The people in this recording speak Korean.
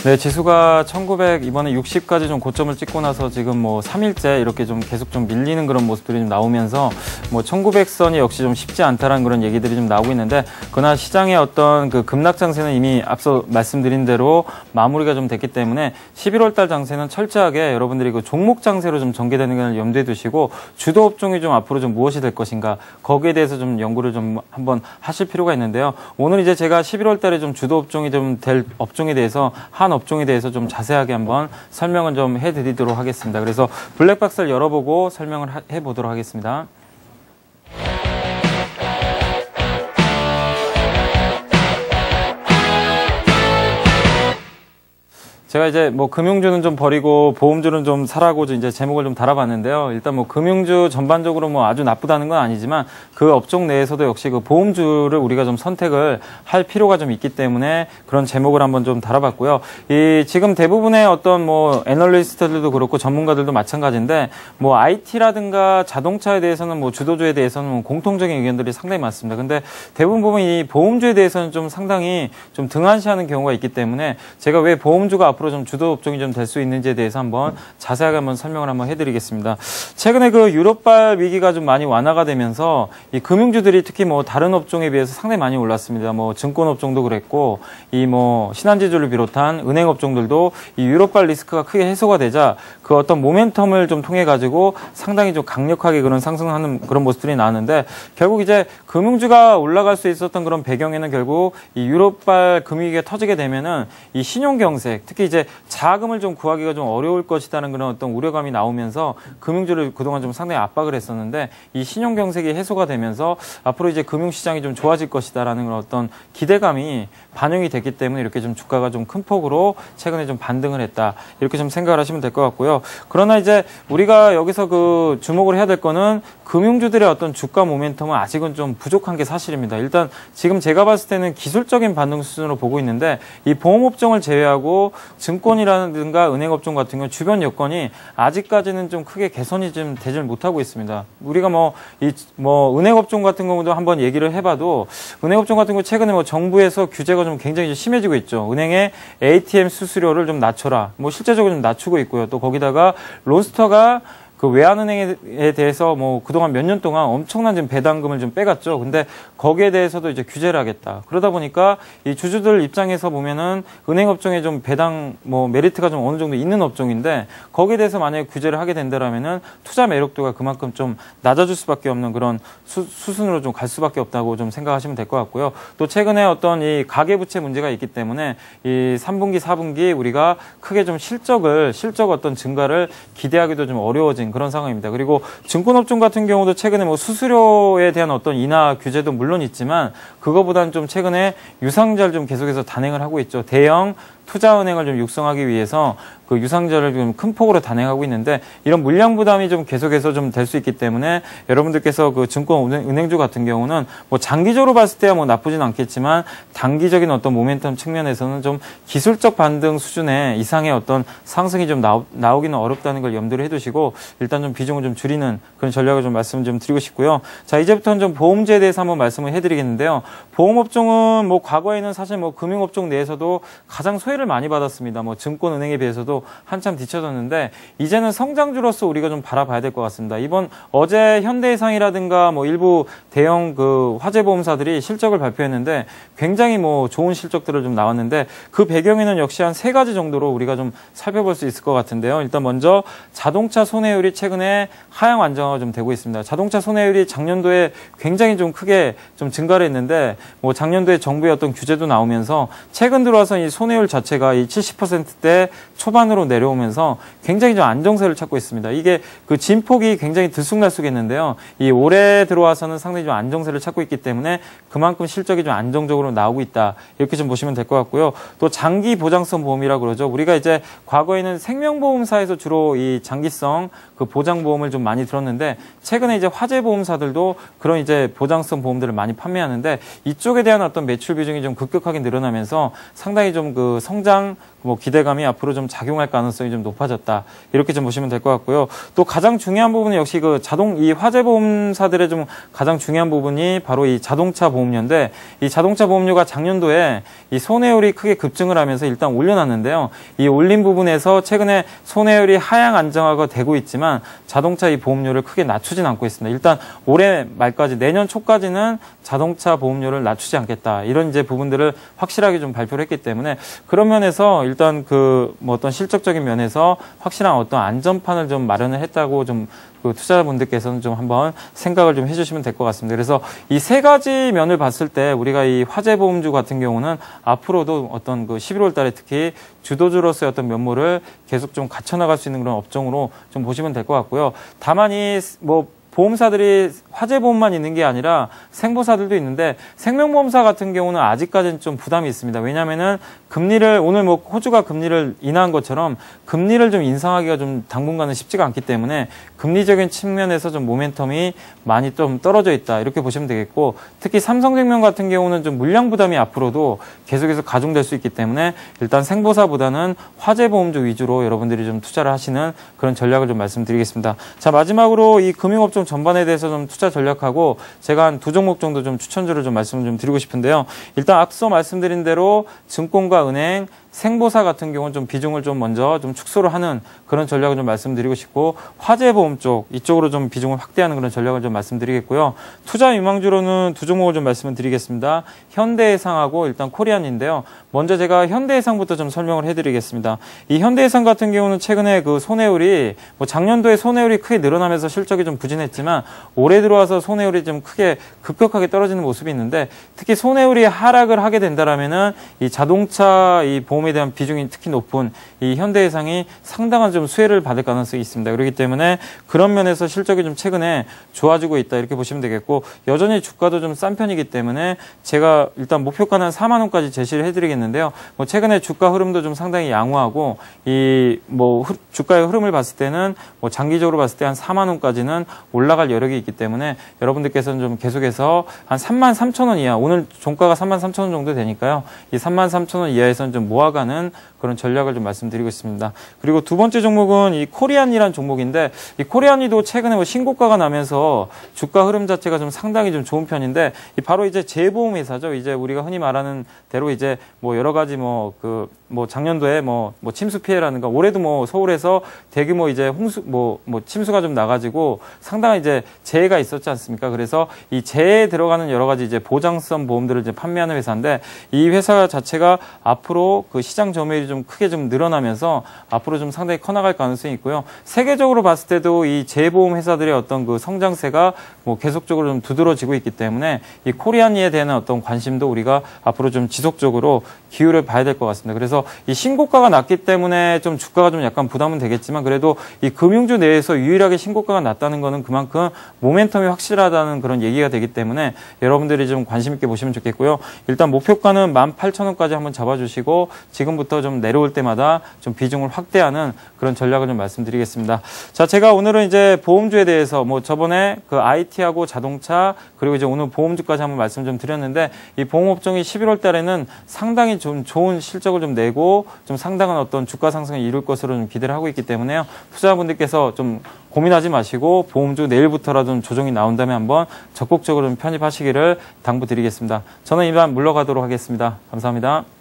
네, 지수가 1900 이번에 60까지 좀 고점을 찍고 나서 지금 뭐 3일째 이렇게 좀 계속 좀 밀리는 그런 모습들이 좀 나오면서 뭐 1900선이 역시 좀 쉽지 않다라는 그런 얘기들이 좀 나오고 있는데, 그러나 시장의 어떤 그 급락 장세는 이미 앞서 말씀드린 대로 마무리가 좀 됐기 때문에 11월 달 장세는 철저하게 여러분들이 그 종목 장세로 좀 전개되는 걸 염두에 두시고, 주도 업종이 좀 앞으로 좀 무엇이 될 것인가, 거기에 대해서 좀 연구를 좀 한번 하실 필요가 있는데요. 오늘 이제 제가 11월 달에 좀 주도 업종이 좀 될 업종에 대해서, 한 업종에 대해서 좀 자세하게 한번 설명을 좀 해드리도록 하겠습니다. 그래서 블랙박스를 열어보고 설명을 해보도록 하겠습니다. 제가 이제 뭐 금융주는 좀 버리고 보험주는 좀 사라고 이제 제목을 좀 달아봤는데요. 일단 뭐 금융주 전반적으로 뭐 아주 나쁘다는 건 아니지만, 그 업종 내에서도 역시 그 보험주를 우리가 좀 선택을 할 필요가 좀 있기 때문에 그런 제목을 한번 좀 달아봤고요. 이 지금 대부분의 어떤 뭐 애널리스트들도 그렇고 전문가들도 마찬가지인데, 뭐 IT라든가 자동차에 대해서는 뭐 주도주에 대해서는 뭐 공통적인 의견들이 상당히 많습니다. 근데 대부분 보면 이 보험주에 대해서는 좀 상당히 좀 등한시하는 경우가 있기 때문에, 제가 왜 보험주가 앞으로 좀 주도 업종이 좀 될 수 있는지에 대해서 한번 자세하게 한번 설명을 한번 해드리겠습니다. 최근에 그 유럽발 위기가 좀 많이 완화가 되면서 이 금융주들이 특히 뭐 다른 업종에 비해서 상당히 많이 올랐습니다. 뭐 증권 업종도 그랬고, 이 뭐 신한지주를 비롯한 은행 업종들도 이 유럽발 리스크가 크게 해소가 되자 그 어떤 모멘텀을 좀 통해 가지고 상당히 좀 강력하게 그런 상승하는 그런 모습들이 나왔는데, 결국 이제 금융주가 올라갈 수 있었던 그런 배경에는 결국 이 유럽발 금융위기가 터지게 되면은 이 신용경색, 특히 이제 자금을 좀 구하기가 좀 어려울 것이라는 그런 어떤 우려감이 나오면서 금융주를 그동안 좀 상당히 압박을 했었는데, 이 신용경색이 해소가 되면서 앞으로 이제 금융시장이 좀 좋아질 것이다라는 그런 어떤 기대감이 반영이 됐기 때문에 이렇게 좀 주가가 좀 큰 폭으로 최근에 좀 반등을 했다, 이렇게 좀 생각을 하시면 될 것 같고요. 그러나 이제 우리가 여기서 그 주목을 해야 될 거는 금융주들의 어떤 주가 모멘텀은 아직은 좀 부족한 게 사실입니다. 일단 지금 제가 봤을 때는 기술적인 반등 수준으로 보고 있는데, 이 보험업종을 제외하고 증권이라든가 은행업종 같은 경우 주변 여건이 아직까지는 좀 크게 개선이 좀 되질 못하고 있습니다. 우리가 은행업종 같은 경우도 한번 얘기를 해봐도, 은행업종 같은 경우 최근에 뭐 정부에서 규제가 좀 굉장히 심해지고 있죠. 은행의 ATM 수수료를 좀 낮춰라, 뭐 실제적으로 좀 낮추고 있고요. 또 거기다가 론스터가 그 외환은행에 대해서 뭐 그동안 몇 년 동안 엄청난 좀 배당금을 좀 빼갔죠. 근데 거기에 대해서도 이제 규제를 하겠다. 그러다 보니까 이 주주들 입장에서 보면은 은행업종에 좀 배당 뭐 메리트가 좀 어느 정도 있는 업종인데, 거기에 대해서 만약에 규제를 하게 된다라면은 투자 매력도가 그만큼 좀 낮아질 수밖에 없는 그런 수순으로 좀 갈 수밖에 없다고 좀 생각하시면 될 것 같고요. 또 최근에 어떤 이 가계부채 문제가 있기 때문에 이 3분기, 4분기 우리가 크게 좀 실적 어떤 증가를 기대하기도 좀 어려워진 그런 상황입니다. 그리고 증권업종 같은 경우도 최근에 뭐 수수료에 대한 어떤 인하 규제도 물론 있지만, 그거보다는 좀 최근에 유상자를 좀 계속해서 단행을 하고 있죠. 대형 투자은행을 좀 육성하기 위해서 그 유상자를 좀 큰 폭으로 단행하고 있는데, 이런 물량 부담이 좀 계속해서 좀 될 수 있기 때문에 여러분들께서 그 증권 은행주 같은 경우는 뭐 장기적으로 봤을 때야 뭐 나쁘진 않겠지만, 단기적인 어떤 모멘텀 측면에서는 좀 기술적 반등 수준의 이상의 어떤 상승이 좀 나오기는 어렵다는 걸 염두를 해두시고, 일단 좀 비중을 좀 줄이는 그런 전략을 좀 말씀 좀 드리고 싶고요. 자, 이제부터는 좀 보험주에 대해서 한번 말씀을 해드리겠는데요. 보험업종은 뭐 과거에는 사실 뭐 금융업종 내에서도 가장 소외를 많이 받았습니다. 뭐 증권 은행에 비해서도 한참 뒤쳐졌는데, 이제는 성장주로서 우리가 좀 바라봐야 될 것 같습니다. 어제 현대해상이라든가 뭐 일부 대형 그 화재보험사들이 실적을 발표했는데 굉장히 뭐 좋은 실적들을 좀 나왔는데, 그 배경에는 역시 한 3가지 정도로 우리가 좀 살펴볼 수 있을 것 같은데요. 일단 먼저 자동차 손해율이 최근에 하향 안정화가 좀 되고 있습니다. 자동차 손해율이 작년도에 굉장히 좀 크게 좀 증가를 했는데, 뭐 작년도에 정부의 어떤 규제도 나오면서 최근 들어와서 이 손해율 자체가 이 70%대 초반으로 내려오면서 굉장히 좀 안정세를 찾고 있습니다. 이게 그 진폭이 굉장히 들쑥날쑥했는데요. 이 올해 들어와서는 상당히 좀 안정세를 찾고 있기 때문에 그만큼 실적이 좀 안정적으로 나오고 있다, 이렇게 좀 보시면 될 것 같고요. 또 장기 보장성 보험이라고 그러죠. 우리가 이제 과거에는 생명보험사에서 주로 이 장기성 그 보장보험을 좀 많이 들었는데, 최근에 이제 화재보험사들도 그런 이제 보장성 보험들을 많이 판매하는데, 이쪽에 대한 어떤 매출 비중이 좀 급격하게 늘어나면서 상당히 좀 그 성장 뭐 기대감이 앞으로 좀 작용할 가능성이 좀 높아졌다. 이렇게 좀 보시면 될 것 같고요. 또 가장 중요한 부분은 역시 그 이 화재 보험사들의 좀 가장 중요한 부분이 바로 이 자동차 보험료인데, 이 자동차 보험료가 작년도에 이 손해율이 크게 급증을 하면서 일단 올려놨는데요. 이 올린 부분에서 최근에 손해율이 하향 안정화가 되고 있지만 자동차 이 보험료를 크게 낮추진 않고 있습니다. 일단 올해 말까지, 내년 초까지는 자동차 보험료를 낮추지 않겠다. 이런 이제 부분들을 확실하게 좀 발표를 했기 때문에, 그런 면에서 일단 뭐 어떤 실적적인 면에서 확실한 어떤 안전판을 좀 마련을 했다고 좀 그 투자자분들께서는 좀 한번 생각을 좀 해주시면 될 것 같습니다. 그래서 이 세 가지 면을 봤을 때 우리가 이 화재보험주 같은 경우는 앞으로도 어떤 그 11월 달에 특히 주도주로서의 어떤 면모를 계속 좀 갖춰나갈 수 있는 그런 업종으로 좀 보시면 될 것 같고요. 다만 뭐 보험사들이 화재보험만 있는 게 아니라 생보사들도 있는데, 생명보험사 같은 경우는 아직까지는 좀 부담이 있습니다. 왜냐면은 금리를, 오늘 뭐 호주가 금리를 인하한 것처럼 금리를 좀 인상하기가 좀 당분간은 쉽지가 않기 때문에 금리적인 측면에서 좀 모멘텀이 많이 좀 떨어져 있다. 이렇게 보시면 되겠고, 특히 삼성생명 같은 경우는 좀 물량 부담이 앞으로도 계속해서 가중될 수 있기 때문에 일단 생보사보다는 화재보험주 위주로 여러분들이 좀 투자를 하시는 그런 전략을 좀 말씀드리겠습니다. 자, 마지막으로 이 금융업종 전반에 대해서 좀 투자 전략하고 제가 한 두 종목 정도 좀 추천주를 좀 말씀을 좀 드리고 싶은데요. 일단 앞서 말씀드린 대로 증권과 은행, 생보사 같은 경우는 좀 비중을 좀 먼저 좀 축소를 하는 그런 전략을 좀 말씀드리고 싶고, 화재보험 쪽 이쪽으로 좀 비중을 확대하는 그런 전략을 좀 말씀드리겠고요. 투자 유망주로는 두 종목을 좀 말씀을 드리겠습니다. 현대해상하고 일단 코리안인데요. 먼저 제가 현대해상부터 좀 설명을 해드리겠습니다. 이 현대해상 같은 경우는 최근에 그 손해율이 뭐 작년도에 손해율이 크게 늘어나면서 실적이 좀 부진했지만 올해 들어와서 손해율이 좀 크게 급격하게 떨어지는 모습이 있는데, 특히 손해율이 하락을 하게 된다라면은 이 자동차 이 보험에 대한 비중이 특히 높은 이 현대해상이 상당한 좀 수혜를 받을 가능성이 있습니다. 그렇기 때문에 그런 면에서 실적이 좀 최근에 좋아지고 있다. 이렇게 보시면 되겠고, 여전히 주가도 좀 싼 편이기 때문에 제가 일단 목표가는 4만 원까지 제시를 해드리겠는데요. 뭐 최근에 주가 흐름도 좀 상당히 양호하고, 이 뭐 주가의 흐름을 봤을 때는 뭐 장기적으로 봤을 때 한 4만 원까지는 올라갈 여력이 있기 때문에 여러분들께서는 좀 계속해서 한 3만 3천 원 이하, 오늘 종가가 3만 3천 원 정도 되니까요. 이 3만 3천 원 이하에서는 좀 모아가는 그런 전략을 좀 말씀드리고 있습니다. 그리고 두 번째 종목은 이 코리안이라는 종목인데, 이 코리안이도 최근에 뭐 신고가가 나면서 주가 흐름 자체가 좀 상당히 좀 좋은 편인데, 바로 이제 재보험 회사죠. 이제 우리가 흔히 말하는 대로 이제 뭐 여러 가지 뭐 작년도에 뭐 침수 피해라든가, 올해도 뭐 서울에서 대규모 이제 홍수 뭐 침수가 좀 나가지고 상당한 이제 재해가 있었지 않습니까? 그래서 이 재해에 들어가는 여러 가지 이제 보장성 보험들을 이제 판매하는 회사인데, 이 회사 자체가 앞으로 그 시장 점유율이 좀 크게 좀 늘어나면서 앞으로 좀 상당히 커나갈 가능성이 있고요. 세계적으로 봤을 때도 이 재보험 회사들의 어떤 그 성장세가 뭐 계속적으로 좀 두드러지고 있기 때문에 이 코리안에 대한 어떤 관심도 우리가 앞으로 좀 지속적으로 기울여 봐야 될 것 같습니다. 그래서 이 신고가가 났기 때문에 좀 주가가 좀 약간 부담은 되겠지만, 그래도 이 금융주 내에서 유일하게 신고가가 났다는 거는 그만큼 모멘텀이 확실하다는 그런 얘기가 되기 때문에 여러분들이 좀 관심 있게 보시면 좋겠고요. 일단 목표가는 18,000원까지 한번 잡아주시고, 지금부터 좀 내려올 때마다 좀 비중을 확대하는 그런 전략을 좀 말씀드리겠습니다. 자, 제가 오늘은 이제 보험주에 대해서 뭐 저번에 그 IT하고 자동차, 그리고 이제 오늘 보험주까지 한번 말씀 좀 드렸는데, 이 보험업종이 11월 달에는 상당히 좀 좋은 실적을 좀 내고 좀 상당한 어떤 주가 상승을 이룰 것으로 좀 기대를 하고 있기 때문에요. 투자자분들께서 좀 고민하지 마시고 보험주 내일부터라도 좀 조정이 나온다면 한번 적극적으로 좀 편입하시기를 당부드리겠습니다. 저는 이만 물러가도록 하겠습니다. 감사합니다.